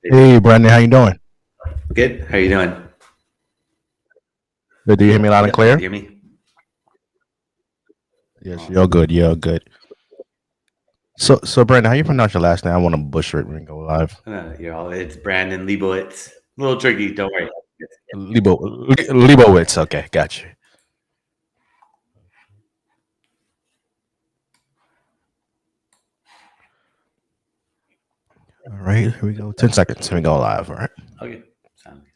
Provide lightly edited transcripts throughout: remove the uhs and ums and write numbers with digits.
Hey, Brandon, how you doing? Good. How you doing? Good. Do you hear me loud and Yep. You clear? hear me? Yes, you're Awesome. good. You're good. So Brandon, how you pronounce your last name? I want to butcher it when we go live. You're all. It's Brandon Leibowitz. A little tricky. Don't worry. Leibowitz. Okay, got you. All right, here we go. 10 seconds. Here we go live. All right. Okay. Sound good.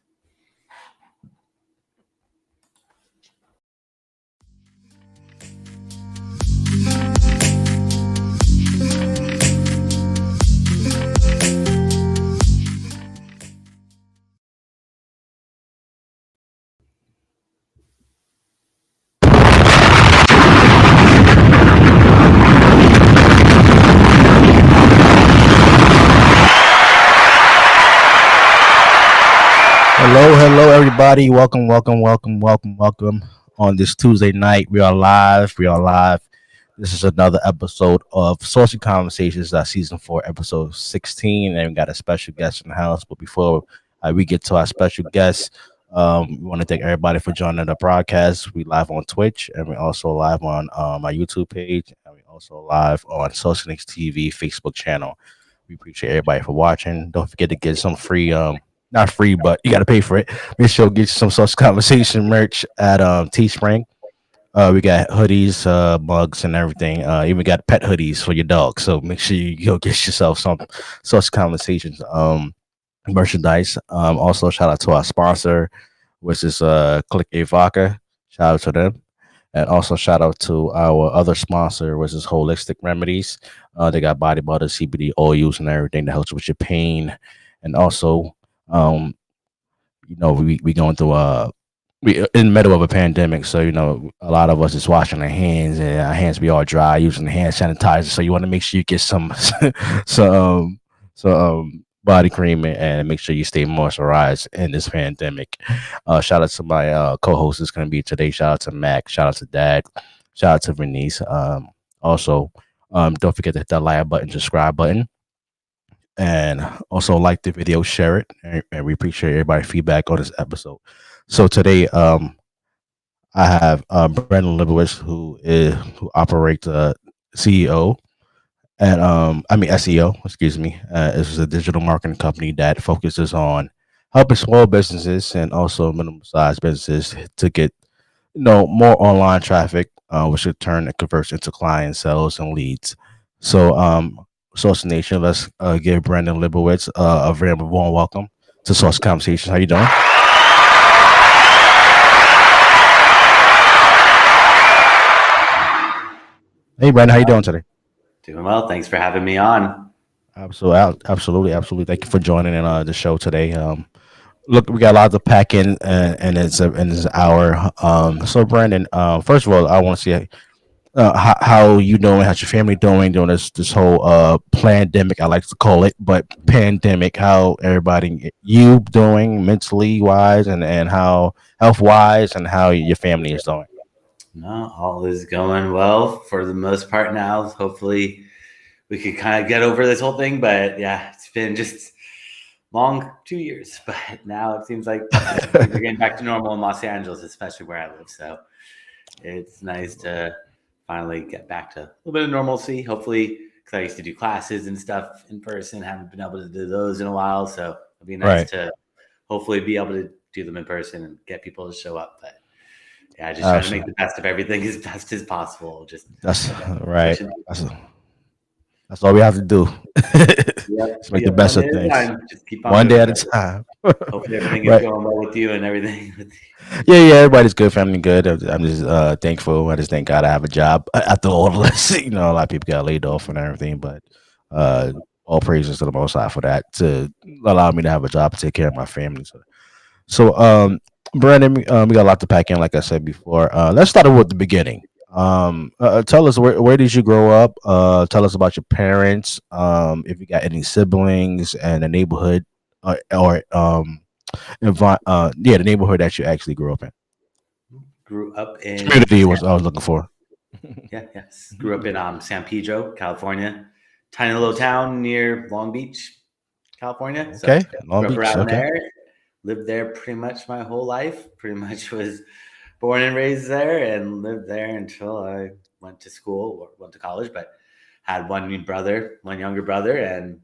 Hello, everybody. Welcome. On this Tuesday night, we are live. This is another episode of Saucy Conversations, season 4, episode 16, and we got a special guest in the house. But before we get to our special guest, we want to thank everybody for joining the broadcast. We live on Twitch, and we also live on my YouTube page, and we also live on Saucy Nation TV Facebook channel. We appreciate everybody for watching. Don't forget to get some free, not free, but you got to pay for it. Make sure to get you some Saucy Conversation merch at Teespring. We got hoodies, mugs, and everything. Even got pet hoodies for your dog. So make sure you go get yourself some Saucy Conversations merchandise. Also, shout out to our sponsor, which is Click A Vodka. Shout out to them. And also shout out to our other sponsor, which is Holistic Remedies. They got body butter, CBD oils, and everything that helps with your pain. And also, um, we going through we in the middle of a pandemic, so a lot of us is washing our hands, and our hands be all dry using hand sanitizer. So you want to make sure you get some some body cream, and make sure you stay moisturized in this pandemic. Shout out to my co-host is going to be today. Shout out to Mac. Shout out to Dad. Shout out to Bernice. Also, don't forget to hit that like button, subscribe button, and also like the video, share it, and we appreciate everybody's feedback on this episode. So today, I have Brandon Leibowitz, who operates CEO at SEO, excuse me. This is a digital marketing company that focuses on helping small businesses and also minimum sized businesses to get more online traffic, which in turn it converts into client sales and leads. So, Saucy Nation, let's give Brandon Leibowitz a very warm welcome to Saucy Conversations. How you doing? Hey, Brandon, how you doing today? Doing well. Thanks for having me on. Absolutely. Thank you for joining in the show today. Look, we got a lot to pack in this hour. So Brandon, first of all, I want to see how you doing, how's your family doing during this whole pandemic, I like to call it, but pandemic. How everybody you doing mentally wise, and how health wise, and how your family is doing. No, all is going well for the most part now. Hopefully, we could kind of get over this whole thing. But yeah, it's been just long 2 years. But now it seems like things are getting back to normal in Los Angeles, especially where I live. So it's nice to finally get back to a little bit of normalcy. Hopefully, because I used to do classes and stuff in person, haven't been able to do those in a while. So it'll be nice Right. to hopefully be able to do them in person and get people to show up. But yeah, just trying to make the best of everything as best as possible. Just That's right. That's all we have to do. Just make the best of things. Just keep on One day doing at a it. time. Hopefully everything is Right. going well with you and everything. Yeah. Everybody's good. Family good. I'm just thankful. I just thank God I have a job after all of this. A lot of people got laid off and everything, but uh, all praises to the Most High for that, to allow me to have a job to take care of my family. So, Brandon, we got a lot to pack in, like I said before. Let's start with the beginning. Tell us where did you grow up? Tell us about your parents. If you got any siblings, and the neighborhood, the neighborhood that you actually grew up in. Grew up in Community was I was looking for. Yes. Grew up in San Pedro, California. tiny little Nice. town near Long Beach, California. So Okay, Long grew up Beach. around Okay. there, lived there pretty much my whole life. Pretty much was born and raised there and lived there until I went to school or went to college. But had one younger brother, and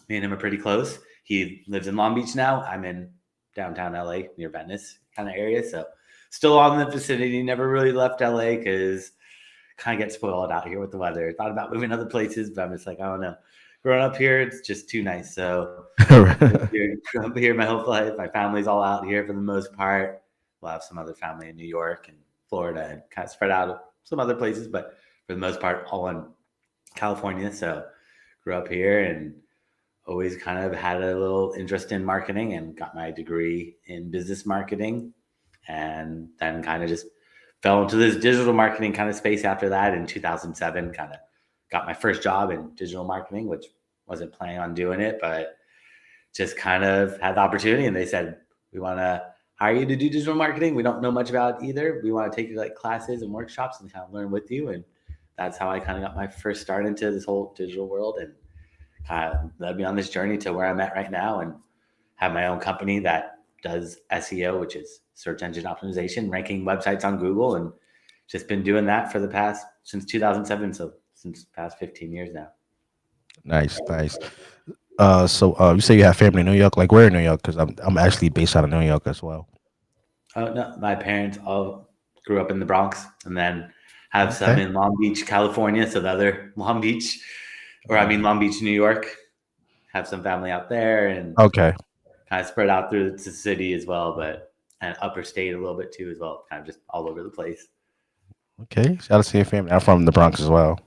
me and him are pretty close. He lives in Long Beach now. I'm in downtown LA near Venice kind of area. So still on the vicinity. Never really left LA because kind of get spoiled out here with the weather. Thought about moving other places, but I'm just like, I don't know. Growing up here, it's just too nice. So grew up here my whole life. My family's all out here for the most part. We'll have some other family in New York and Florida and kind of spread out some other places, but for the most part, all in California. So grew up here and always kind of had a little interest in marketing and got my degree in business marketing. And then kind of just fell into this digital marketing kind of space after that in 2007. Kind of got my first job in digital marketing, which wasn't planning on doing it, but just kind of had the opportunity. And they said, we want to hire you to do digital marketing. We don't know much about it either. We want to take you like classes and workshops and kind of learn with you. And that's how I kind of got my first start into this whole digital world and kind of led me on this journey to where I'm at right now and have my own company that does SEO, which is search engine optimization, ranking websites on Google, and just been doing that for the past since 2007. So since past 15 years now. Nice, nice. You say you have family in New York. Like where in New York? Because I'm actually based out of New York as well. Oh no, my parents all grew up in the Bronx, and then have some Okay. in Long Beach, California. So the other Long Beach, or I mean Mhm. Long Beach, New York, have some family out there, and Okay. kind of spread out through the city as well, but and upper state a little bit too as well, kind of just all over the place. Okay. Shout out to your family. I'm from the Bronx as well.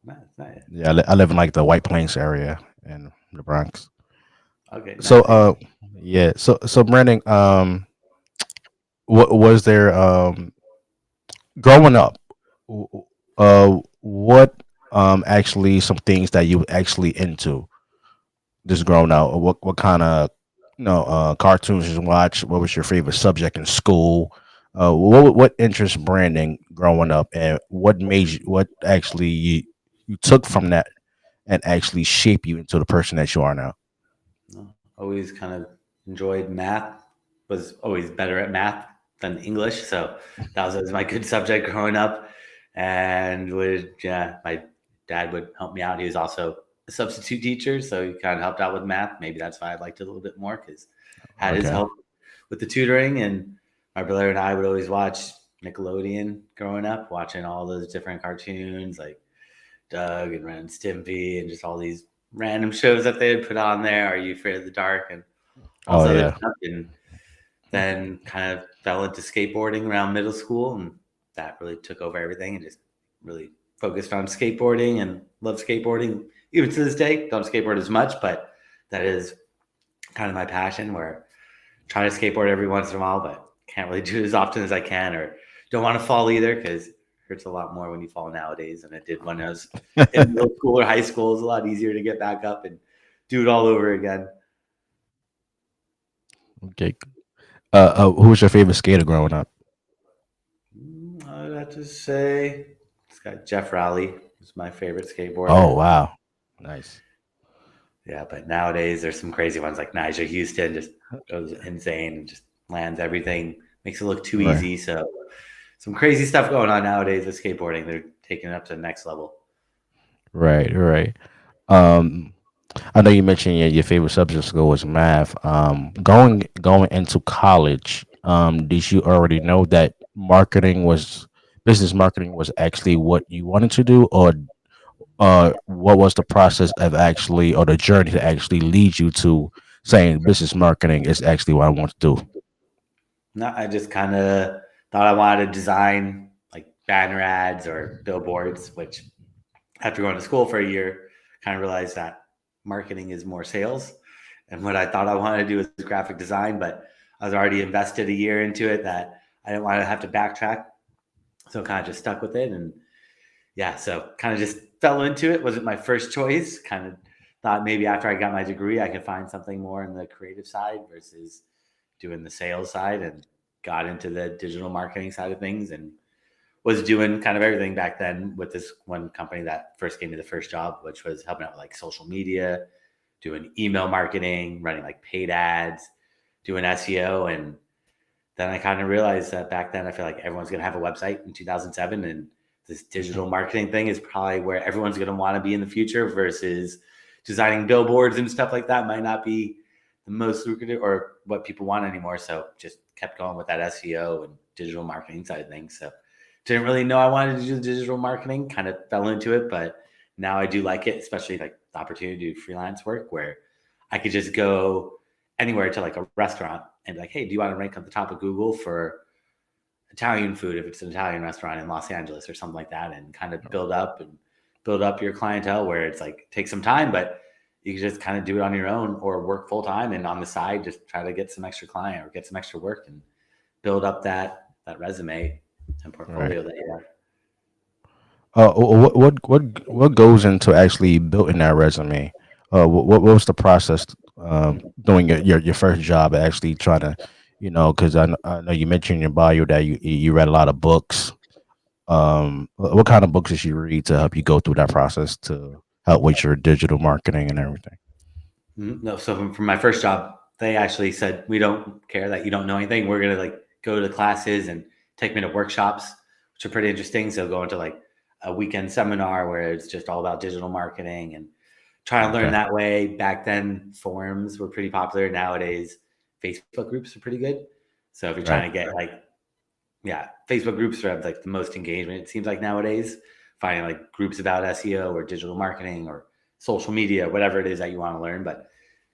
Nice, nice. Yeah, I live in like the White Plains area in the Bronx. Okay, So, nice. yeah. So Brandon, what was there growing up? w- what actually some things that you were actually into just growing up? What kind of cartoons you watch? What was your favorite subject in school? What interest branding growing up, and what made you? What actually you took from that and actually shape you into the person that you are now? No, always kind of enjoyed math. Was always better at math than English, so that was always my good subject growing up. And would yeah, my dad would help me out. He was also a substitute teacher, so he kind of helped out with math. Maybe that's why I liked it a little bit more because had his Okay. help with the tutoring. And my brother and I would always watch Nickelodeon growing up, watching all those different cartoons like Doug and Ren and Stimpy and just all these random shows that they had put on there. Are You Afraid of the Dark and all Oh this other yeah. stuff. And then kind of fell into skateboarding around middle school, and that really took over everything and just really focused on skateboarding and love skateboarding. Even to this day, don't skateboard as much, but that is kind of my passion where I try to skateboard every once in a while, but can't really do it as often as I can or don't want to fall either because it hurts a lot more when you fall nowadays than it did when I was in middle school or high school. It's a lot easier to get back up and do it all over again. Okay. Who was your favorite skater growing up? I'd have to say this guy Jeff Rowley was my favorite Oh skateboarder. wow, nice. Yeah, but nowadays there's some crazy ones like Nigel Houston just goes insane and just lands everything, makes it look too Right, easy. So some crazy stuff going on nowadays with skateboarding. They're taking it up to the next level. right, right. Um, I know you mentioned your favorite subject in school was math. Going into college, did you already know that business marketing was actually what you wanted to do, or what was the process of actually, or the journey to actually lead you to saying business marketing is actually what I want to do? No, I just kind of thought I wanted to design like banner ads or billboards, which after going to school for a year, kind of realized that marketing is more sales. And what I thought I wanted to do was graphic design, but I was already invested a year into it that I didn't want to have to backtrack. So kind of just stuck with it. And yeah, so kind of just fell into it. Wasn't my first choice. Kind of thought maybe after I got my degree, I could find something more in the creative side versus doing the sales side and got into the digital marketing side of things and was doing kind of everything back then with this one company that first gave me the first job, which was helping out with like social media, doing email marketing, running like paid ads, doing SEO. And then I kind of realized that back then I feel like everyone's going to have a website in 2007, and this digital marketing thing is probably where everyone's going to want to be in the future, versus designing billboards and stuff like that might not be the most lucrative or what people want anymore. So just kept going with that SEO and digital marketing side of things. So didn't really know I wanted to do digital marketing, kind of fell into it, but now I do like it, especially like the opportunity to do freelance work where I could just go anywhere to like a restaurant and be like, hey, do you want to rank at the top of Google for Italian food if it's an Italian restaurant in Los Angeles or something like that, and kind of build up your clientele where it's like take some time, but you can just kind of do it on your own or work full time and on the side just try to get some extra client or get some extra work and build up that resume and portfolio Right. that you have. What goes into actually building that resume? What was the process doing your first job, actually trying to, because I know you mentioned in your bio that you read a lot of books. What kind of books did you read to help you go through that process to help with your digital marketing and everything? No, so from my first job, they actually said, we don't care that you don't know anything. We're going to like go to the classes and take me to workshops, which are pretty interesting. So going to like a weekend seminar where it's just all about digital marketing and try to learn Okay. that way. Back then, forums were pretty popular. Nowadays, Facebook groups are pretty good. So if you're Right. trying to get like, yeah, Facebook groups have like the most engagement, it seems like nowadays, finding like groups about SEO or digital marketing or social media, whatever it is that you want to learn. But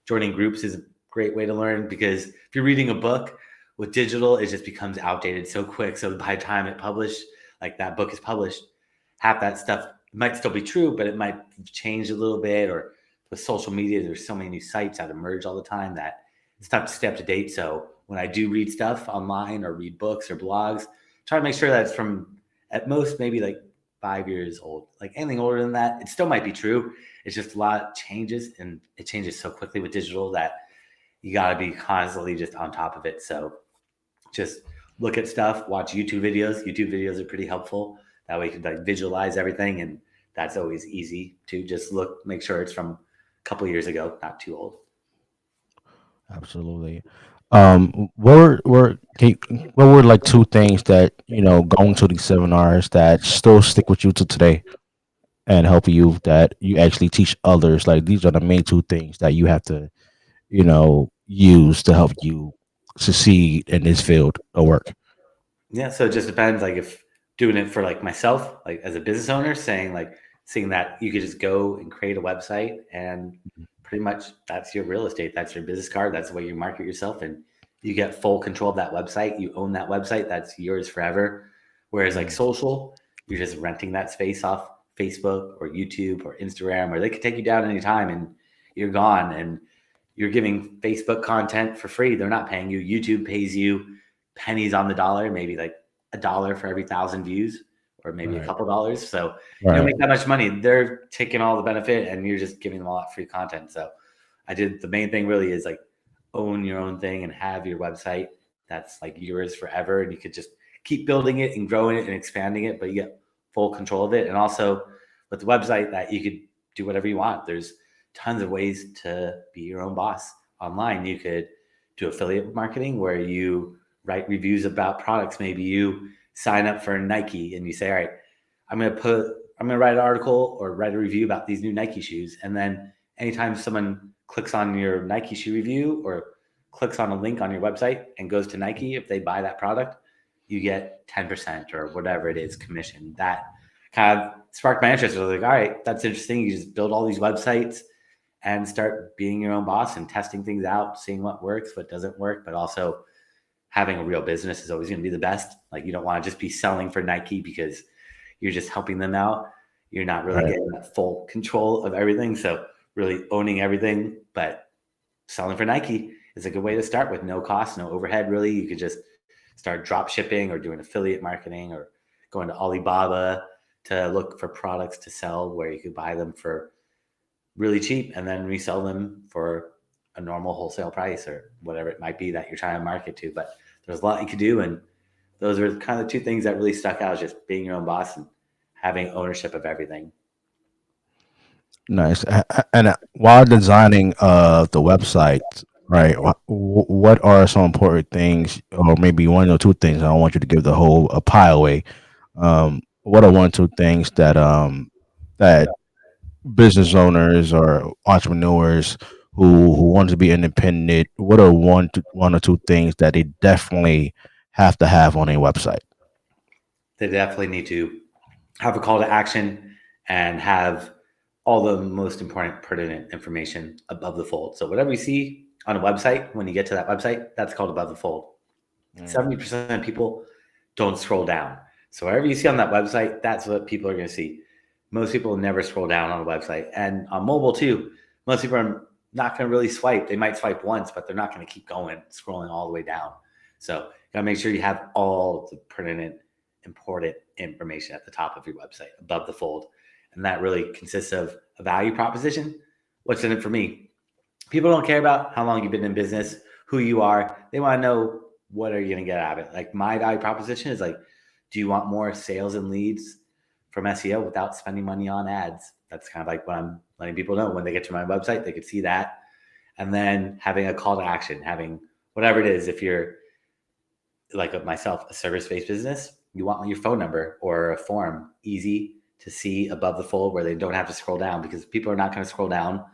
joining groups is a great way to learn, because if you're reading a book with digital, it just becomes outdated so quick. So by the time it published, like that book is published, half that stuff might still be true, but it might change a little bit. Or with social media, there's so many new sites that emerge all the time that it's tough to stay up to date. So when I do read stuff online or read books or blogs, try to make sure that it's from at most maybe like 5 years old. Like anything older than that, it still might be true. It's just a lot changes, and it changes so quickly with digital that you got to be constantly just on top of it. So just look at stuff, watch YouTube videos. YouTube videos are pretty helpful. That way you can like visualize everything, and that's always easy to just look, make sure it's from a couple years ago, not too old. Absolutely. What were like two things that going to these seminars that still stick with you to today and help you, that you actually teach others? Like these are the main two things that you have to use to help you succeed in this field of work. Yeah, so it just depends. Like if doing it for like myself, like as a business owner, seeing that you could just go and create a website, and pretty much that's your real estate, that's your business card, that's the way you market yourself, and you get full control of that website. You own that website, that's yours forever. Whereas like Mm. social, you're just renting that space off Facebook or YouTube or Instagram, or they could take you down anytime and you're gone. And you're giving Facebook content for free. They're not paying you. YouTube pays you pennies on the dollar, maybe like $1 for every 1,000 views, or maybe a Right. couple dollars. So you don't Right. make that much money. They're taking all the benefit, and you're just giving them all that free content. So I did, the main thing really is like own your own thing and have your website that's like yours forever. And you could just keep building it and growing it and expanding it, but you get full control of it. And also with the website, that you could do whatever you want. There's tons of ways to be your own boss online. You could do affiliate marketing where you write reviews about products. Maybe you sign up for Nike and you say, all right, I'm going to write an article or write a review about these new Nike shoes. And then anytime someone clicks on your Nike shoe review or clicks on a link on your website and goes to Nike, if they buy that product, you get 10% or whatever it is commission. That kind of sparked my interest. I was like, all right, that's interesting. You just build all these websites and start being your own boss and testing things out, seeing what works, what doesn't work, but also having a real business is always going to be the best. Like you don't want to just be selling for Nike because you're just helping them out. You're not really Right. getting that full control of everything. So really owning everything, but selling for Nike is a good way to start with no cost, no overhead. Really, you could just start drop shipping or doing affiliate marketing or going to Alibaba to look for products to sell where you could buy them for really cheap and then resell them for a normal wholesale price or whatever it might be that you're trying to market to. But there's a lot you could do, and those are kind of the two things that really stuck out, is just being your own boss and having ownership of everything. Nice. And while designing the website, right? What are some important things, or maybe one or two things? I don't want you to give the whole pie away. What are one or two things that that business owners or entrepreneurs who want to be independent? What are one or two things that they definitely have to have on a website? They definitely need to have a call to action and have all the most important pertinent information above the fold. So whatever you see on a website, when you get to that website, that's called above the fold. Mm. 70% of people don't scroll down. So whatever you see on that website, that's what people are going to see. Most people never scroll down on a website. And on mobile too, most people are not going to really swipe. They might swipe once, but they're not going to keep going, scrolling all the way down. So you got to make sure you have all the pertinent, important information at the top of your website, above the fold. And that really consists of a value proposition. What's in it for me? People don't care about how long you've been in business, who you are. They want to know, what are you going to get out of it? Like, my value proposition is like, do you want more sales and leads from SEO without spending money on ads? That's kind of like what I'm letting people know. When they get to my website, they could see that. And then having a call to action, having whatever it is. If you're like myself, a service-based business, you want your phone number or a form easy to see above the fold where they don't have to scroll down, because people are not going to scroll down.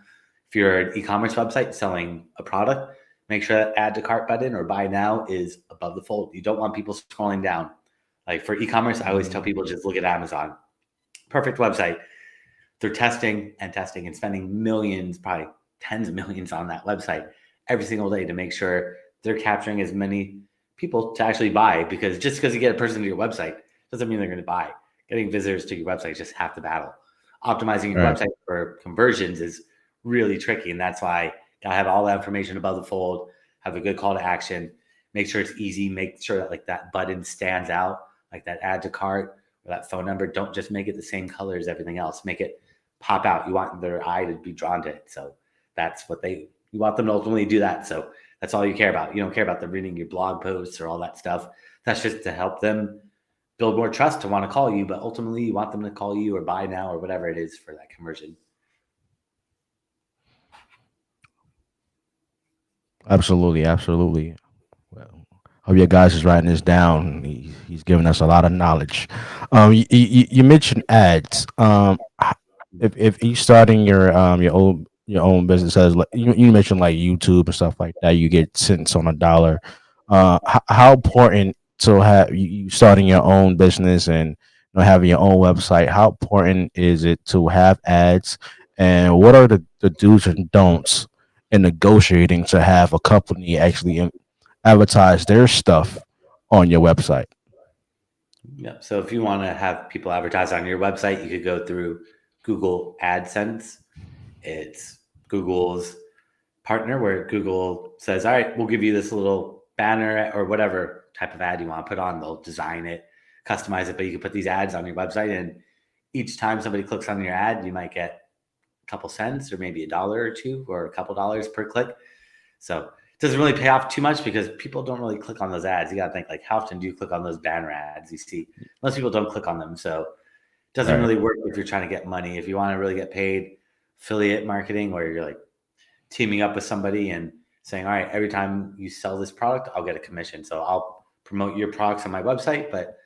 If you're an e-commerce website selling a product, make sure that add to cart button or buy now is above the fold. You don't want people scrolling down. Like for e-commerce, I always tell people, just look at Amazon. Perfect website. They're testing and spending millions, probably tens of millions on that website every single day to make sure they're capturing as many people to actually buy. Because just because you get a person to your website doesn't mean they're going to buy. Getting visitors to your website is just half the battle. Optimizing your Right. website for conversions is really tricky. And that's why gotta have all that information above the fold, have a good call to action, make sure it's easy, make sure that like that button stands out, like that add to cart or that phone number. Don't just make it the same color as everything else. Make it pop out. You want their eye to be drawn to it. So that's what you want them to ultimately do that. So that's all you care about. You don't care about them reading your blog posts or all that stuff. That's just to help them build more trust to want to call you. But ultimately, you want them to call you or buy now or whatever it is for that conversion. Absolutely, absolutely. Well, hope your guys is writing this down. He's giving us a lot of knowledge. You mentioned ads. If you starting your own business, as like you mentioned like YouTube and stuff like that, you get cents on a dollar. How important to have you starting your own business and having your own website? How important is it to have ads? And what are the do's and don'ts in negotiating to have a company actually advertise their stuff on your website? Yeah. So if you want to have people advertise on your website, you could go through Google AdSense. It's Google's partner where Google says, all right, we'll give you this little banner or whatever type of ad you want to put on. They'll design it, customize it, but you can put these ads on your website. And each time somebody clicks on your ad, you might get a couple cents or maybe $1 or two or a couple dollars per click. So it doesn't really pay off too much because people don't really click on those ads. You got to think, like, how often do you click on those banner ads you see? Most people don't click on them. So it doesn't Right. really work if you're trying to get money. If you want to really get paid, affiliate marketing, where you're like teaming up with somebody and saying, all right, every time you sell this product, I'll get a commission. So I'll promote your products on my website, but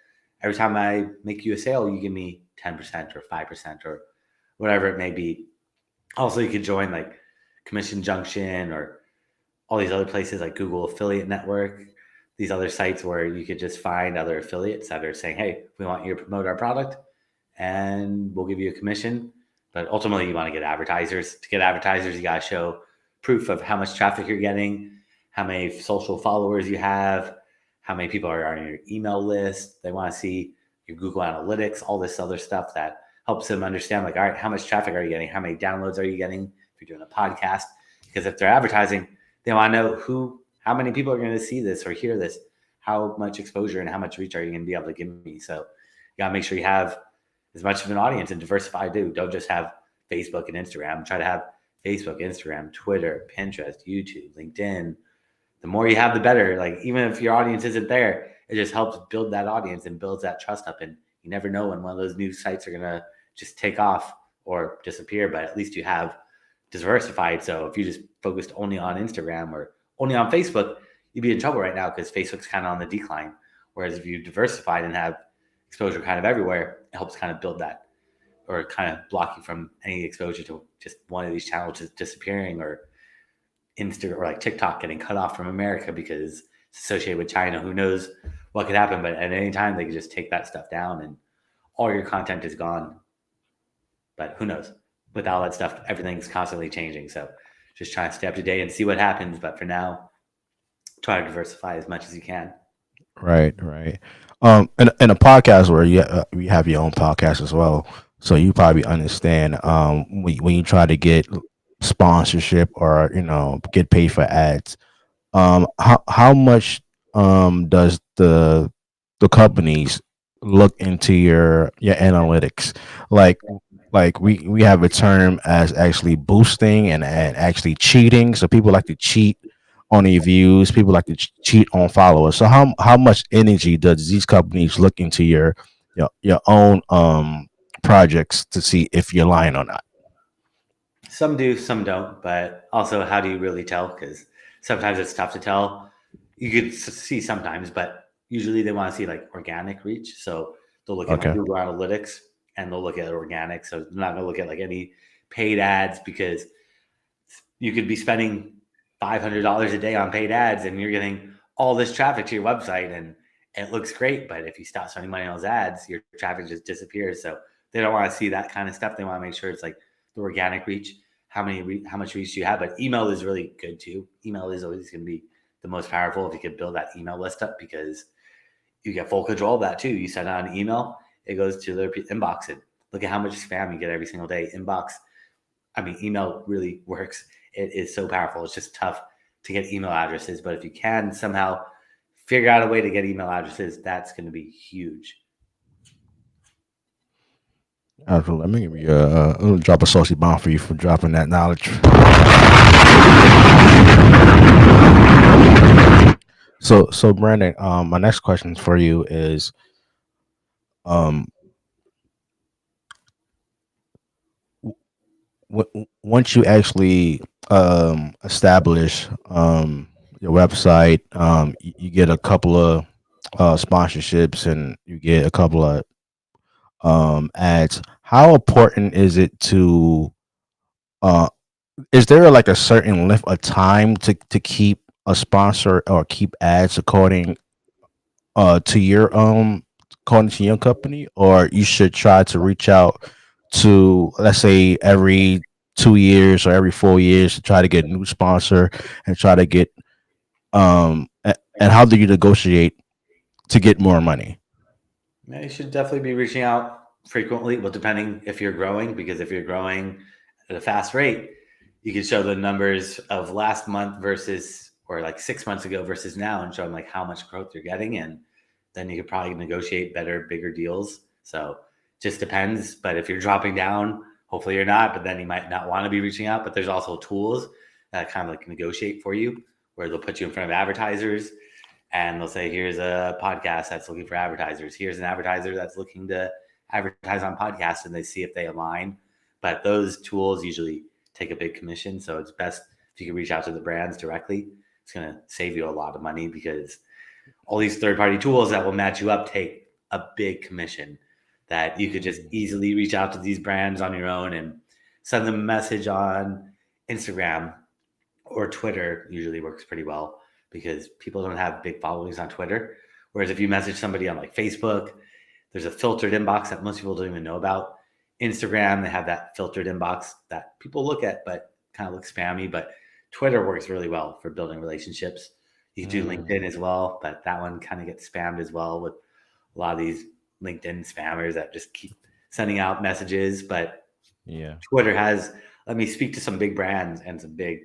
every time I make you a sale, you give me 10% or 5% or whatever it may be. Also, you could join like Commission Junction or all these other places like Google Affiliate Network, these other sites where you could just find other affiliates that are saying, hey, we want you to promote our product and we'll give you a commission. But ultimately, you want to get advertisers. To get advertisers, you got to show proof of how much traffic you're getting, how many social followers you have, how many people are on your email list. They want to see your Google Analytics, all this other stuff that helps them understand, like, all right, how much traffic are you getting? How many downloads are you getting if you're doing a podcast? Because if they're advertising, they want to know how many people are going to see this or hear this, how much exposure and how much reach are you going to be able to give me? So you got to make sure you have as much of an audience and diversify too. Don't just have Facebook and Instagram. Try to have Facebook, Instagram, Twitter, Pinterest, YouTube, LinkedIn. The more you have, the better. Like, even if your audience isn't there, it just helps build that audience and builds that trust up. And you never know when one of those new sites are gonna just take off or disappear, but at least you have diversified. So if you just focused only on Instagram or only on Facebook, you'd be in trouble right now because Facebook's kind of on the decline. Whereas if you diversified and have exposure kind of everywhere, it helps kind of build that, or kind of block you from any exposure to just one of these channels just disappearing, or Insta or like TikTok getting cut off from America because it's associated with China. Who knows what could happen? But at any time, they could just take that stuff down and all your content is gone. But who knows? With all that stuff, everything's constantly changing. So just try to stay up to date and see what happens. But for now, try to diversify as much as you can. Right, right. In a podcast where you have your own podcast as well, so you probably understand when you try to get sponsorship or get paid for ads. How much does the companies look into your analytics? Like we have a term as actually boosting and actually cheating. So people like to cheat on their views. People like to cheat on followers. So how much energy does these companies look into your own projects to see if you're lying or not? Some do, some don't. But also, how do you really tell? Because sometimes it's tough to tell. You could see sometimes, but usually they want to see like organic reach. So they'll look at like Okay. Google Analytics and they'll look at organic. So they're not going to look at like any paid ads, because you could be spending $500 a day on paid ads and you're getting all this traffic to your website and it looks great. But if you stop spending money on those ads, your traffic just disappears. So they don't want to see that kind of stuff. They want to make sure it's like the organic reach, how much reach do you have. But email is really good too. Email is always going to be the most powerful if you could build that email list up, because you get full control of that too. You send out an email, it goes to their inbox, and look at how much spam you get every single day. Email really works. It is so powerful. It's just tough to get email addresses, but if you can somehow figure out a way to get email addresses, that's going to be huge. Let me give you drop a saucy bomb for you for dropping that knowledge. So Brandon, my next question for you is, um, once you actually establish your website, you get a couple of sponsorships and you get a couple of ads. How important is it to uh, is there like a certain length of time to keep a sponsor or keep ads to your according to your company, or you should try to reach out to, let's say, every 2 years or every 4 years to try to get a new sponsor and try to get and how do you negotiate to get more money? Yeah, you should definitely be reaching out frequently. Well, depending if you're growing, because if you're growing at a fast rate, you can show the numbers of last month versus, or like 6 months ago versus now, and show them like how much growth you're getting. And then you could probably negotiate better, bigger deals. So just depends. But if you're dropping down, hopefully you're not, but then you might not want to be reaching out. But there's also tools that kind of like negotiate for you, where they'll put you in front of advertisers and they'll say, here's a podcast that's looking for advertisers. Here's an advertiser that's looking to advertise on podcasts, and they see if they align. But those tools usually take a big commission. So it's best if you can reach out to the brands directly. It's going to save you a lot of money, because all these third-party tools that will match you up take a big commission, that you could just easily reach out to these brands on your own and send them a message on Instagram or Twitter. Usually works pretty well, because people don't have big followings on Twitter. Whereas if you message somebody on like Facebook, there's a filtered inbox that most people don't even know about. Instagram, they have that filtered inbox that people look at, but kind of look spammy. But Twitter works really well for building relationships. You can do Mm, LinkedIn as well, but that one kind of gets spammed as well with a lot of these LinkedIn spammers that just keep sending out messages. But yeah. Twitter has let me speak to some big brands and some big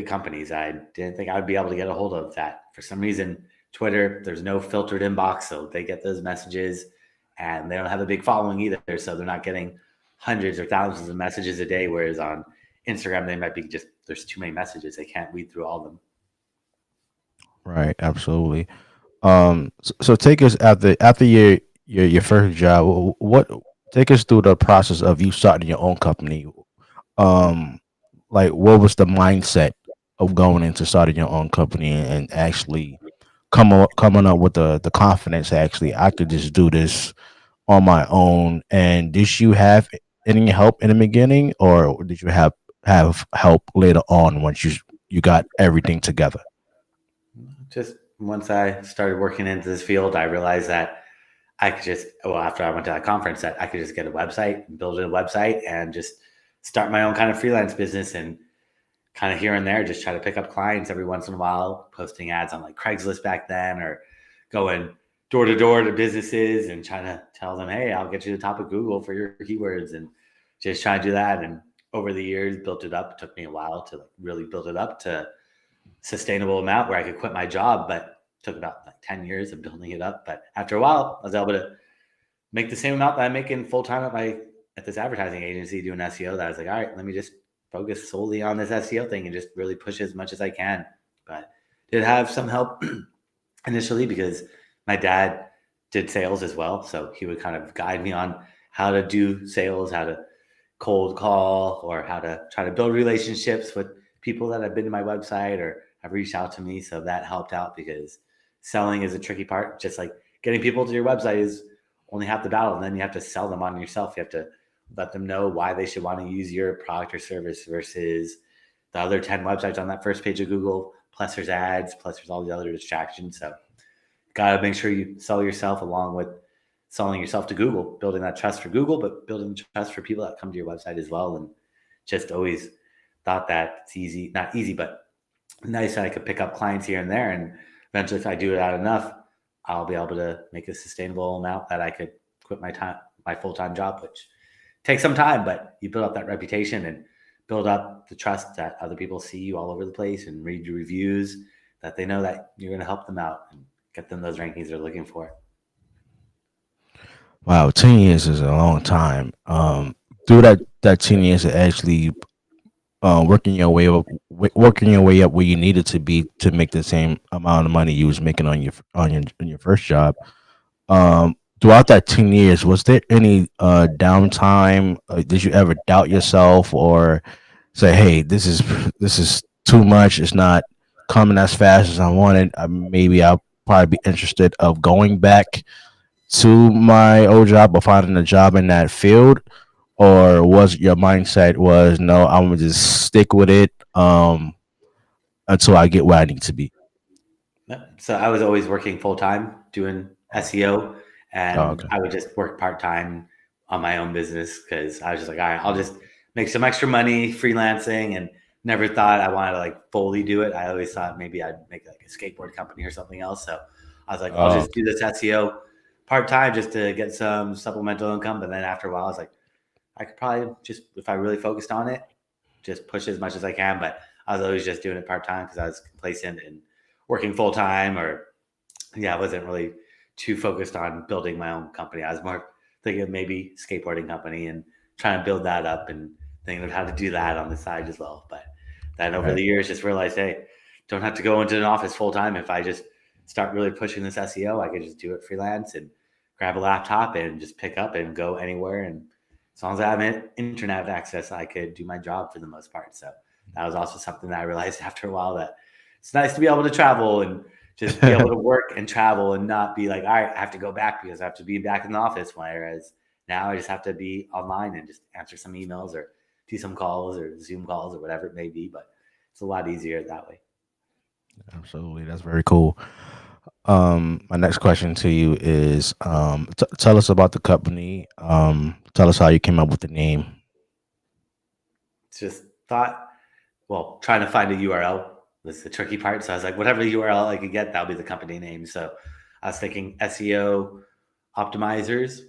companies. I didn't think I would be able to get a hold of that. For some reason, Twitter, there's no filtered inbox, so they get those messages, and they don't have a big following either. So they're not getting hundreds or thousands of messages a day. Whereas on Instagram, they might be just, there's too many messages. They can't read through all of them. Right, absolutely. So take us after your first job. What take us through the process of you starting your own company. Um, like what was the mindset of going into starting your own company and actually coming up with the confidence actually I could just do this on my own. And did you have any help in the beginning, or did you have help later on once you got everything together? Just once I started working into this field, I realized that I could just, well, after I went to that conference, that I could just get a website, build a website, and just start my own kind of freelance business and kind of here and there, just try to pick up clients every once in a while, posting ads on like Craigslist back then, or going door to door to businesses and trying to tell them, hey, I'll get you to the top of Google for your keywords, and just try to do that. And over the years, built it up. It took me a while to like really build it up to sustainable amount where I could quit my job, but it took about like 10 years of building it up. But after a while, I was able to make the same amount that I'm making full time at this advertising agency doing SEO. That I was like, all right, let me just focus solely on this SEO thing and just really push as much as I can. But did have some help initially because my dad did sales as well, so he would kind of guide me on how to do sales, how to cold call, or how to try to build relationships with people that have been to my website or have reached out to me. So that helped out because selling is a tricky part. Just like getting people to your website is only half the battle. And then you have to sell them on yourself. You have to let them know why they should want to use your product or service versus the other 10 websites on that first page of Google. Plus there's ads, plus there's all the other distractions. So got to make sure you sell yourself along with selling yourself to Google, building that trust for Google, but building trust for people that come to your website as well. And just always thought that it's easy, not easy, but nice that I could pick up clients here and there. And eventually, if I do it out enough, I'll be able to make a sustainable amount that I could quit my full time job, which takes some time, but you build up that reputation and build up the trust that other people see you all over the place and read your reviews, that they know that you're going to help them out and get them those rankings they're looking for. Wow, 10 years is a long time. Through that 10 years of actually working your way up where you needed to be to make the same amount of money you was making on your first job. Throughout that 10 years, was there any downtime? Did you ever doubt yourself or say, "Hey, this is too much. It's not coming as fast as I wanted. Maybe I'll probably be interested of going back to my old job or finding a job in that field." Or was your mindset was no, I'm gonna just stick with it until I get where I need to be. So I was always working full time doing SEO, Oh, and okay. I would just work part time on my own business because I was just like, all right, I'll just make some extra money freelancing, and never thought I wanted to like fully do it. I always thought maybe I'd make like a skateboard company or something else. So I was like, I'll Oh, just do this SEO part time just to get some supplemental income. But then after a while, I was like, I could probably just, if I really focused on it, just push as much as I can. But I was always just doing it part time because I was complacent and working full time, or yeah, I wasn't really too focused on building my own company. I was more thinking of maybe skateboarding company and trying to build that up and thinking of how to do that on the side as well. But then over right. the years, just realized, hey, don't have to go into an office full time. If I just start really pushing this SEO, I could just do it freelance and grab a laptop and just pick up and go anywhere. And as long as I have internet access, I could do my job for the most part. So that was also something that I realized after a while, that it's nice to be able to travel and just be able to work and travel and not be like, all right, I have to go back because I have to be back in the office. Whereas now I just have to be online and just answer some emails or do some calls or Zoom calls or whatever it may be. But it's a lot easier that way. Absolutely. That's very cool. My next question to you is tell us about the company. Tell us how you came up with the name. It's just thought, well, trying to find a URL was the tricky part. So I was like, whatever URL I could get, that'll be the company name. So I was thinking SEO optimizers,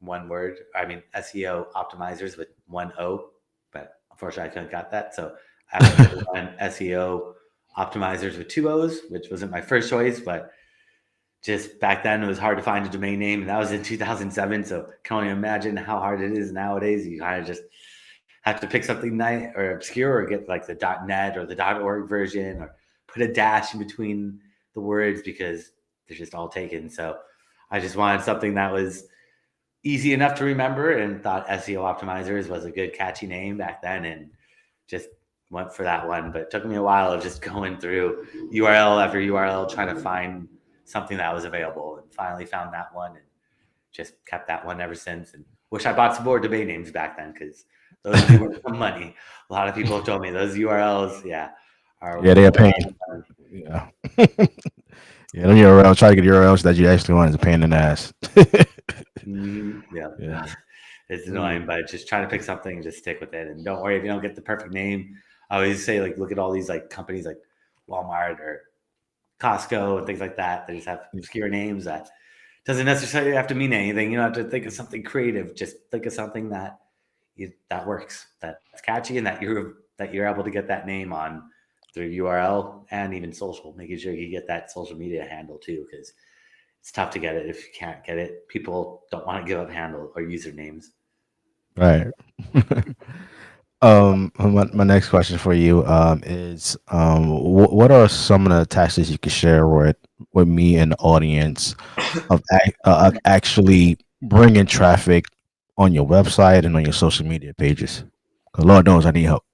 one word. I mean, SEO optimizers with one O, but unfortunately I couldn't got that. So I have to settle on SEO optimizers with two O's, which wasn't my first choice, but just back then it was hard to find a domain name. And that was in 2007. So can only imagine how hard it is nowadays. You kind of just have to pick something nice or obscure or get like the .net or the .org version or put a dash in between the words because they're just all taken. So I just wanted something that was easy enough to remember, and thought SEO Optimizers was a good catchy name back then, and just went for that one. But it took me a while of just going through URL after URL trying to find something that was available, and finally found that one, and just kept that one ever since. And wish I bought some more domain names back then, because those do worth some money. A lot of people have told me those URLs, are Yeah, they are well paying. Yeah. Yeah, them URLs, try to get URLs that you actually want is a pain in the ass. Yeah. Yeah. It's Mm. annoying, but just try to pick something and just stick with it. And don't worry if you don't get the perfect name. I always say, like, look at all these like companies like Walmart or Costco and things like that. They just have obscure names that doesn't necessarily have to mean anything. You don't have to think of something creative. Just think of something that that works, that's catchy, and that you're able to get that name on through URL and even social. Making sure you get that social media handle too, because it's tough to get it if you can't get it. People don't want to give up handle or usernames. Right. My next question for you is what are some of the tactics you could share with me and the audience of actually bringing traffic on your website and on your social media pages? 'Cause Lord knows I need help.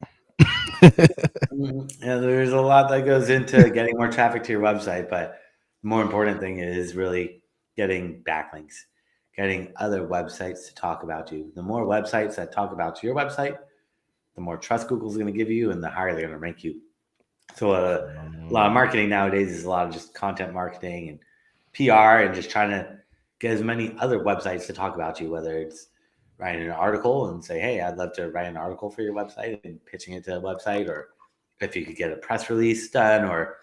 Yeah, there's a lot that goes into getting more traffic to your website, but the more important thing is really getting backlinks, getting other websites to talk about you. The more websites that talk about your website, the more trust Google's going to give you, and the higher they're going to rank you. So a lot of Um, marketing nowadays is a lot of just content marketing and PR, and just trying to get as many other websites to talk about you, whether it's writing an article and say, hey, I'd love to write an article for your website, and pitching it to a website, or if you could get a press release done, or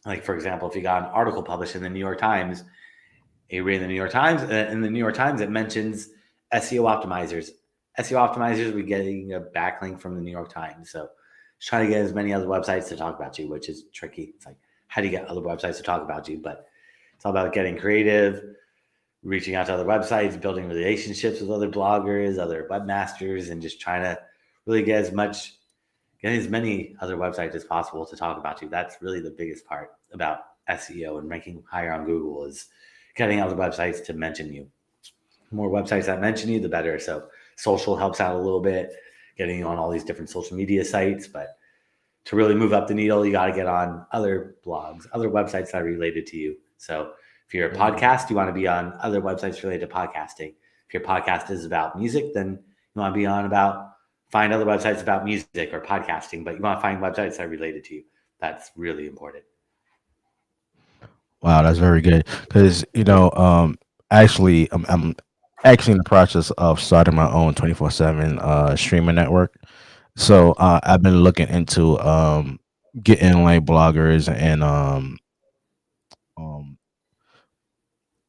like, for example, if you got an article published in the New York Times, you read the New York Times, in the New York Times, it mentions SEO optimizers. SEO optimizers, we're getting a backlink from the New York Times. So just trying to get as many other websites to talk about you, which is tricky. It's like, how do you get other websites to talk about you? But it's all about getting creative, reaching out to other websites, building relationships with other bloggers, other webmasters, and just trying to really get as many other websites as possible to talk about you. That's really the biggest part about SEO and ranking higher on Google, is getting other websites to mention you. The more websites that mention you, the better. So social helps out a little bit, getting on all these different social media sites. But to really move up the needle, you got to get on other blogs, other websites that are related to you. So if you're a podcast, you want to be on other websites related to podcasting. If your podcast is about music, then you want to be on about find other websites about music or podcasting, but you want to find websites that are related to you. That's really important. Wow, that's very good. Because actually, I'm actually in the process of starting my own 24/7 streaming network. So I've been looking into getting like bloggers and um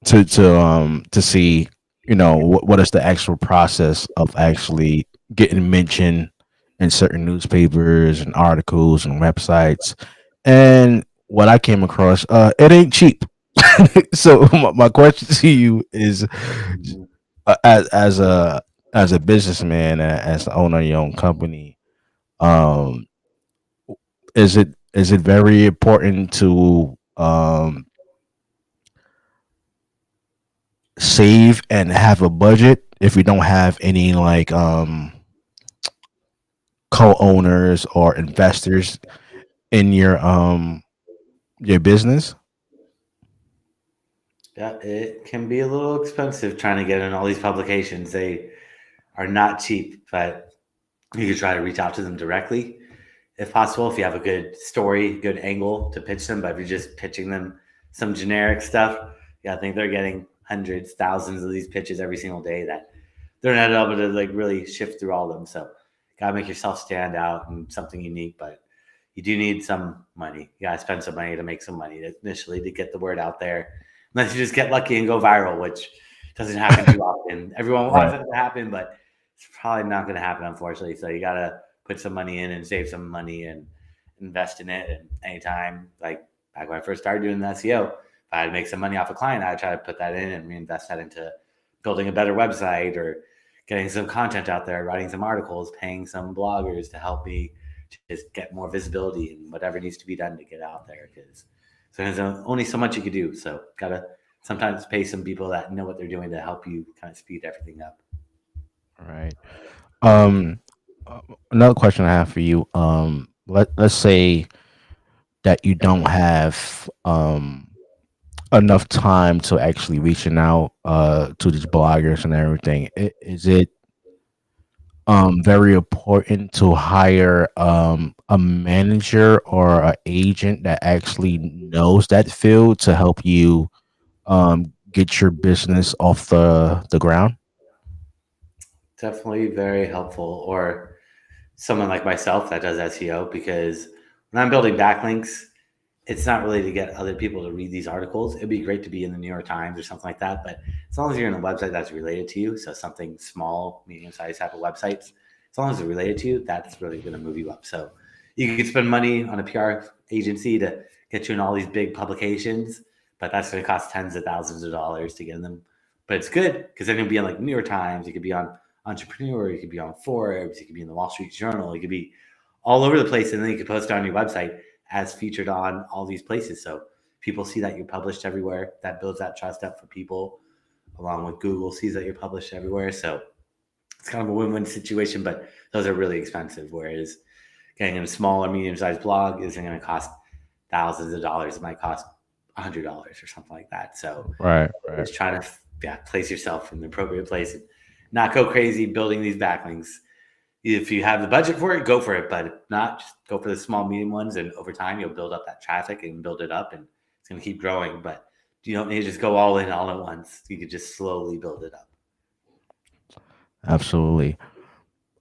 to see what is the actual process of actually getting mentioned in certain newspapers and articles and websites. And what I came across, it ain't cheap. So my question to you is, Mhm. as a businessman, as the owner of your own company, um, is it very important to save and have a budget if you don't have any like co-owners or investors in your business? Yeah, it can be a little expensive trying to get in all these publications. They are not cheap, but you could try to reach out to them directly if possible, if you have a good story, good angle to pitch them. But if you're just pitching them some generic stuff, yeah, I think they're getting hundreds, thousands of these pitches every single day that they're not able to like really shift through all of them. So gotta make yourself stand out and something unique, but you do need some money. You gotta spend some money to make some money initially to get the word out there. Unless you just get lucky and go viral, which doesn't happen too often. Everyone wants Right. it to happen, but it's probably not going to happen, unfortunately. So you gotta put some money in and save some money and invest in it. And anytime, like back when I first started doing the SEO, if I had to make some money off a client, I'd try to put that in and reinvest that into building a better website, or getting some content out there, writing some articles, paying some bloggers to help me just get more visibility and whatever needs to be done to get out there. Because So there's only so much you could do. So gotta sometimes pay some people that know what they're doing to help you kind of speed everything up. Right. Um, uh, Another question I have for you. Let's say that you don't have enough time to actually reaching out to these bloggers and everything. Is it very important to hire a manager or an agent that actually knows that field to help you get your business off the ground? Definitely very helpful. Or someone like myself that does SEO, because when I'm building backlinks, it's not really to get other people to read these articles. It'd be great to be in the New York Times or something like that, but as long as you're in a website that's related to you, so something small, medium sized type of websites, as long as it's related to you, that's really going to move you up. So you could spend money on a PR agency to get you in all these big publications, but that's going to cost tens of thousands of dollars to get in them. But it's good because then you'll be on like New York Times, you could be on Entrepreneur, you could be on Forbes, you could be in the Wall Street Journal, you could be all over the place, and then you could post it on your website as featured on all these places. So people see that you're published everywhere. That builds that trust up for people, along with Google sees that you're published everywhere. So it's kind of a win-win situation, but those are really expensive. Whereas getting in a small or medium-sized blog isn't going to cost thousands of dollars. It might cost $100 or something like that. So Right, right. just trying to place yourself in the appropriate place and not go crazy building these backlinks. If you have the budget for it, go for it. But if not, just go for the small, medium ones. And over time, you'll build up that traffic and build it up, and it's going to keep growing. But you don't need to just go all in all at once. You could just slowly build it up. Absolutely.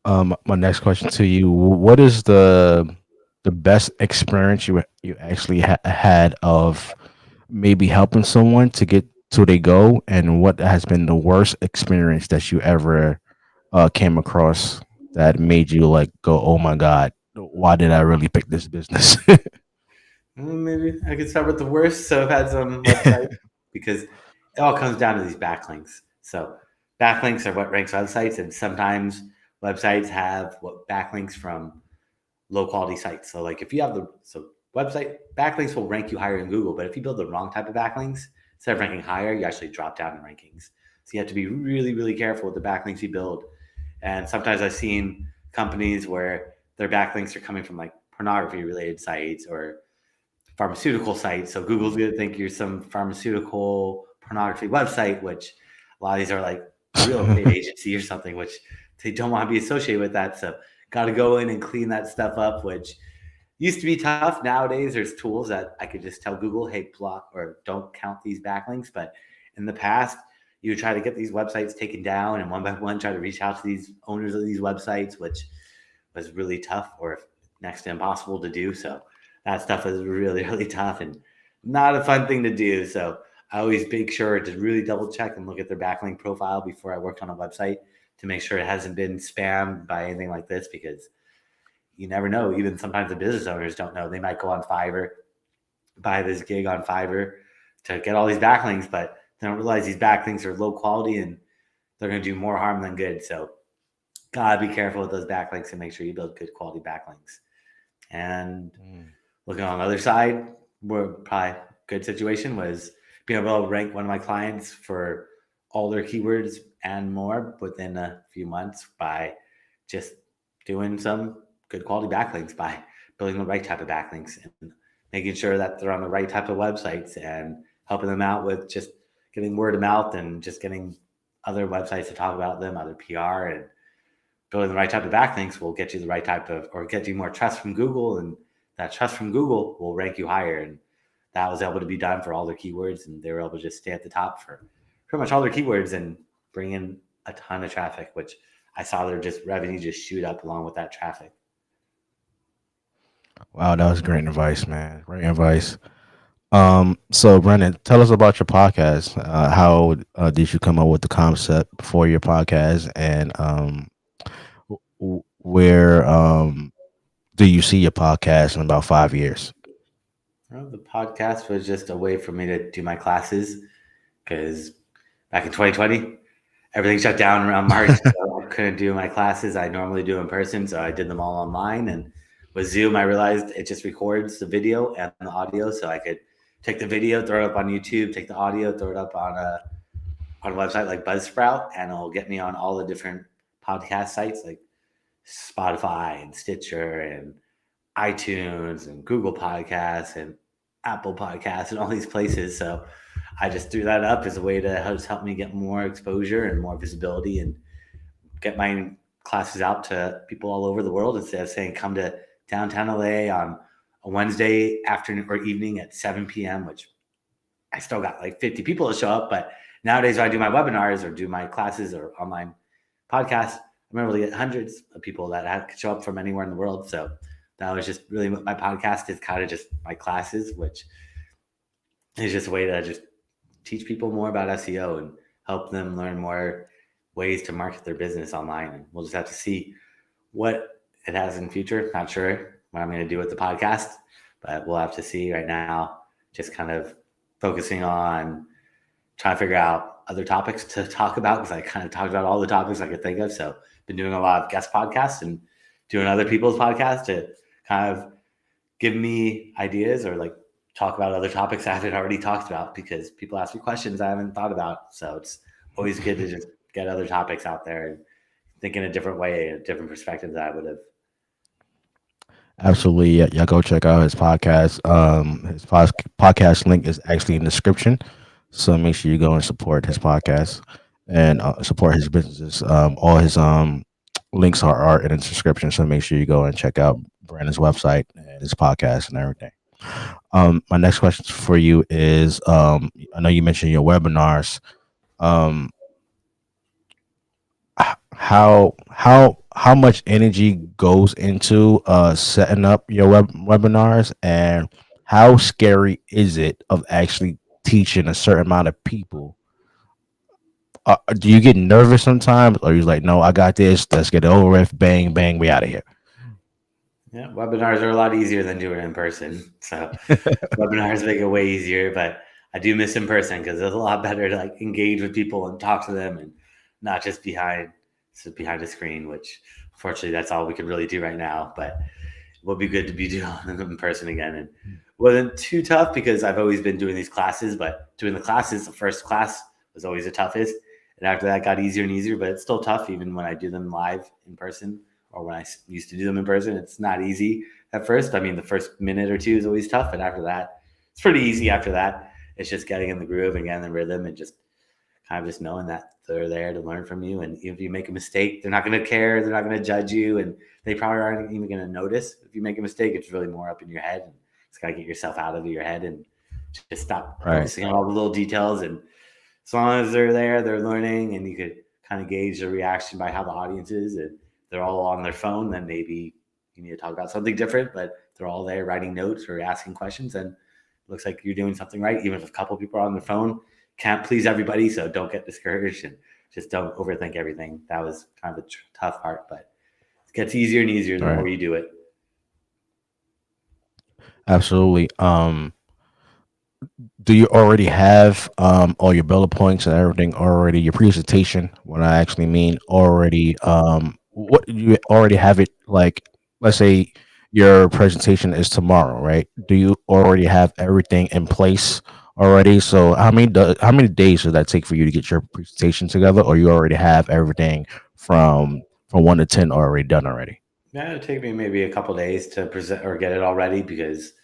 My next question to you: what is the best experience you actually had of maybe helping someone to get to they go, and what has been the worst experience that you ever came across that made you like go, "Oh my God, why did I really pick this business?" Maybe I could start with the worst. So I've had some websites, because it all comes down to these backlinks. So backlinks are what ranks websites, and sometimes websites have what backlinks from low quality sites. So like if you have website backlinks will rank you higher in Google, but if you build the wrong type of backlinks, instead of ranking higher, you actually drop down in rankings. So you have to be really, really careful with the backlinks you build. And sometimes I've seen companies where their backlinks are coming from like pornography related sites or pharmaceutical sites. So Google's going to think you're some pharmaceutical pornography website, which a lot of these are like real estate agency or something, which they don't want to be associated with that. So got to go in and clean that stuff up, which used to be tough. Nowadays, there's tools that I could just tell Google, hey, block or don't count these backlinks. But in the past, you would try to get these websites taken down and one by one try to reach out to these owners of these websites, which was really tough or next to impossible to do. So that stuff is really, really tough and not a fun thing to do. So I always make sure to really double check and look at their backlink profile before I work on a website to make sure it hasn't been spammed by anything like this, because you never know. Even sometimes the business owners don't know. They might go on Fiverr, buy this gig on Fiverr to get all these backlinks, but they don't realize these backlinks are low quality and they're going to do more harm than good. So gotta be careful with those backlinks and make sure you build good quality backlinks. And looking on the other side, where probably a good situation was being able to rank one of my clients for all their keywords and more within a few months by just doing some good quality backlinks, by building the right type of backlinks and making sure that they're on the right type of websites and helping them out with just getting word of mouth and just getting other websites to talk about them, other PR, and building the right type of backlinks will get you the right type of, or get you more trust from Google, and that trust from Google will rank you higher. And that was able to be done for all their keywords, and they were able to just stay at the top for pretty much all their keywords and bring in a ton of traffic, which I saw their just revenue just shoot up along with that traffic. Wow, that was great advice, man. Great advice. So Brendan, tell us about your podcast. How did you come up with the concept for your podcast, and where do you see your podcast in about 5 years? Well, the podcast was just a way for me to do my classes, because back in 2020, everything shut down around March. So I couldn't do my classes I normally do in person. So I did them all online. And with Zoom, I realized it just records the video and the audio. So I could take the video, throw it up on YouTube, take the audio, throw it up on a website like Buzzsprout, and it'll get me on all the different podcast sites like Spotify and Stitcher and iTunes and Google Podcasts and Apple Podcasts and all these places. So I just threw that up as a way to help me get more exposure and more visibility and get my classes out to people all over the world instead of saying come to downtown LA on a Wednesday afternoon or evening at 7 p.m., which I still got like 50 people to show up. But nowadays, when I do my webinars or do my classes or online podcasts, I'm able to get hundreds of people that could show up from anywhere in the world. So that was just really what my podcast is, kind of just my classes, which is just a way to just teach people more about SEO and help them learn more ways to market their business online. And we'll just have to see what it has in the future. Not sure what I'm going to do with the podcast, but we'll have to see. Right now, just kind of focusing on trying to figure out other topics to talk about, because I kind of talked about all the topics I could think of. So been doing a lot of guest podcasts and doing other people's podcasts to kind of give me ideas or like talk about other topics I haven't already talked about, because people ask me questions I haven't thought about. So it's always good to just get other topics out there and think in a different way, a different perspective that I would have. Absolutely. Yeah, y'all go check out his podcast. Podcast link is actually in the description. So make sure you go and support his podcast and support his businesses. All his links are in the description. So make sure you go and check out Brandon's website and his podcast and everything. My next question for you is I know you mentioned your webinars. Um, how much energy goes into setting up your webinars, and how scary is it of actually teaching a certain amount of people? Do you get nervous sometimes, or you're like, no, I got this, let's get it over with, bang bang, we out of here? Yeah, webinars are a lot easier than doing it in person. So webinars make it way easier, but I do miss in person because it's a lot better to like engage with people and talk to them and not just behind a screen, which unfortunately that's all we can really do right now. But it would be good to be doing them in person again. And it wasn't too tough because I've always been doing these classes, but doing the classes, the first class was always the toughest. And after that got easier and easier, but it's still tough even when I do them live in person or when I used to do them in person. It's not easy at first. I mean, the first minute or two is always tough, but after that, it's pretty easy after that. It's just getting in the groove and getting the rhythm and just kind of just knowing that they're there to learn from you. And if you make a mistake, they're not going to care. They're not going to judge you. And they probably aren't even going to notice. If you make a mistake, it's really more up in your head. And it's got to get yourself out of your head and just stop Right. focusing on all the little details. And as long as they're there, they're learning, and you could kind of gauge the reaction by how the audience is. And they're all on their phone, then maybe you need to talk about something different. But they're all there writing notes or asking questions, and it looks like you're doing something right. Even if a couple people are on their phone, can't please everybody, so don't get discouraged and just don't overthink everything. That was kind of the tough part, but it gets easier and easier the Right. more you do it. Absolutely. Do you already have all your bullet points and everything already? Your presentation, what I actually mean, already. What you already have it like? Let's say your presentation is tomorrow, right? Do you already have everything in place already? So how many days does that take for you to get your presentation together, or you already have everything from 1 to 10 already done already? Yeah, it'd take me maybe a couple days to present or get it all ready because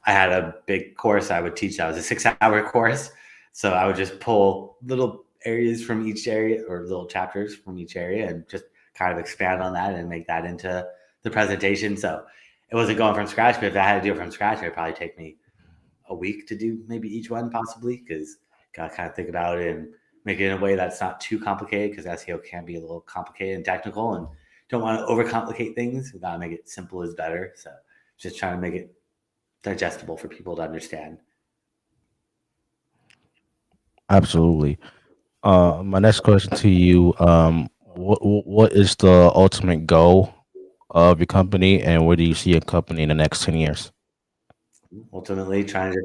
I had a big course I would teach. That was a 6 hour course. So I would just pull little areas from each area or little chapters from each area and just kind of expand on that and make that into the presentation. So it wasn't going from scratch, but if I had to do it from scratch, it'd probably take me a week to do maybe each one possibly, because got to kind of think about it and make it in a way that's not too complicated, because SEO can be a little complicated and technical, and don't want to overcomplicate things. We got to make it simple is better. So just trying to make it digestible for people to understand. Absolutely. My next question to you: what is the ultimate goal of your company, and where do you see your company in the next 10 years? Ultimately, trying to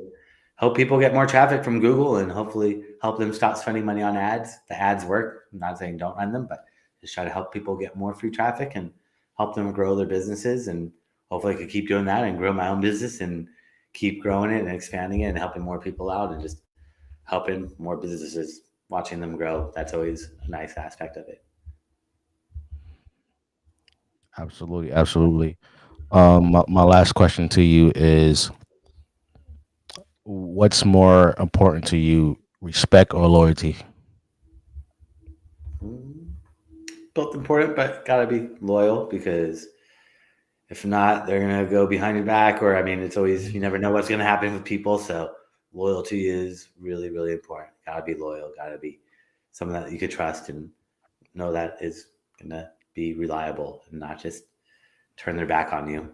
help people get more traffic from Google and hopefully help them stop spending money on ads. The ads work. I'm not saying don't run them, but just try to help people get more free traffic and help them grow their businesses. And hopefully, I could keep doing that and grow my own business and keep growing it and expanding it and helping more people out and just helping more businesses, watching them grow. That's always a nice aspect of it. Absolutely, absolutely. My last question to you is, what's more important to you, respect or loyalty? Mm, both important, but gotta be loyal because if not, they're gonna go behind your back. Or I mean, it's always you never know what's gonna happen with people. So loyalty is really, really important. Gotta be loyal. Gotta be someone that you could trust and know that is gonna be reliable and not just turn their back on you.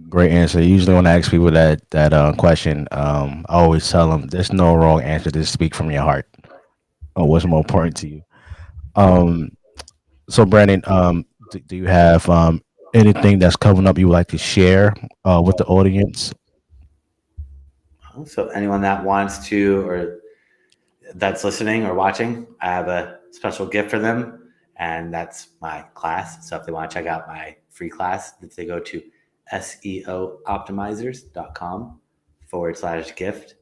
Great answer. Usually, when I ask people that question, I always tell them there's no wrong answer. Just speak from your heart. What's more important to you? Um, so, Brandon, do you have anything that's coming up you would like to share with the audience? So anyone that wants to or that's listening or watching, I have a special gift for them, and that's my class. So if they want to check out my free class, if they go to seooptimizers.com/gift,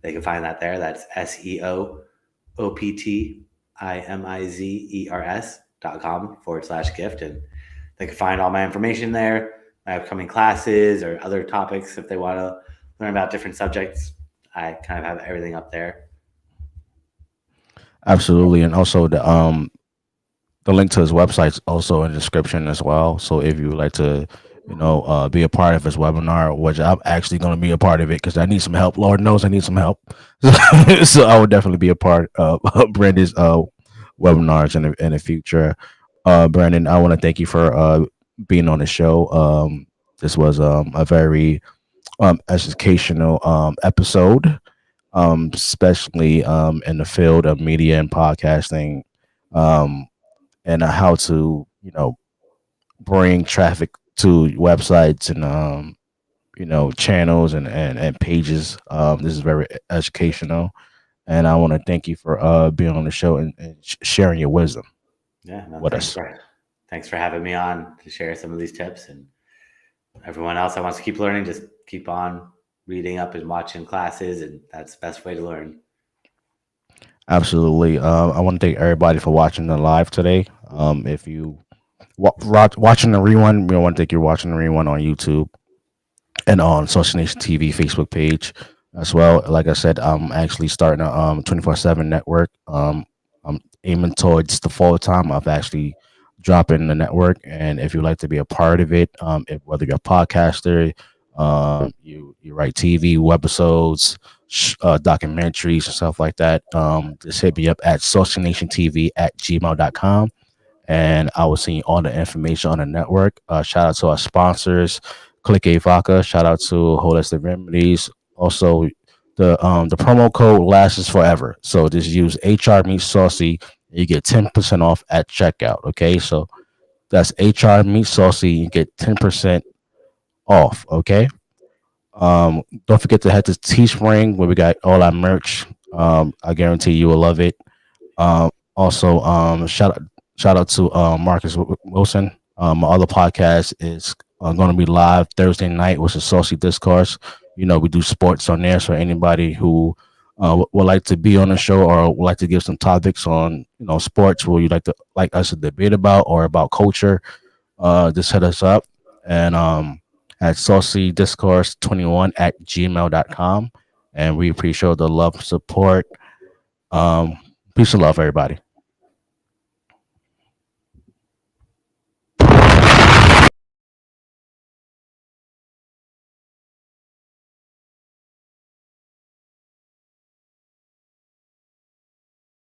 they can find that there. That's SEOOPTIMIZERS.com/gift. And they can find all my information there, my upcoming classes or other topics if they want to learn about different subjects. I kind of have everything up there. Absolutely, and also the link to his website's also in the description as well. So if you would like to, be a part of his webinar, which I'm actually going to be a part of it because I need some help. Lord knows I need some help. So I would definitely be a part of Brandon's webinars in the future. Brandon, I want to thank you for being on the show. This was a very educational episode, especially in the field of media and podcasting. Um, and how to bring traffic to websites and channels and pages. This is very educational, and I want to thank you for being on the show and sharing your wisdom Yeah, no, with us. thanks for having me on to share some of these tips. And everyone else that wants to keep learning, just keep on reading up and watching classes, and that's the best way to learn. Absolutely. I want to thank everybody for watching the live today. If you watching the rerun, we want to thank you for watching the rerun on YouTube and on Saucy Nation TV Facebook page as well. Like I said, I'm actually starting a 24/7 network. I'm aiming towards the fall time of actually dropping the network. And if you'd like to be a part of it, whether you're a podcaster, you write TV webisodes, documentaries and stuff like that, just hit me up at saucynationtv@gmail.com, and I will send you all the information on the network. Shout out to our sponsors, Click A Vodka. Shout out to Holistic Remedies. Also, the promo code lasts forever. So just use HR Meet Saucy, and you get 10% off at checkout. Okay, so that's HR Meet Saucy. You get 10% off. Okay. Don't forget to head to Teespring where we got all our merch. I guarantee you will love it. Also, shout out to Marcus Wilson. My other podcast is going to be live Thursday night, which is Saucy Discourse. We do sports on there, so anybody who would like to be on the show or would like to give some topics on sports, where you'd like us to debate about or about culture, just hit us up and at Saucy Discourse 21@gmail.com, and we appreciate the love and support. Um, Peace and love, everybody.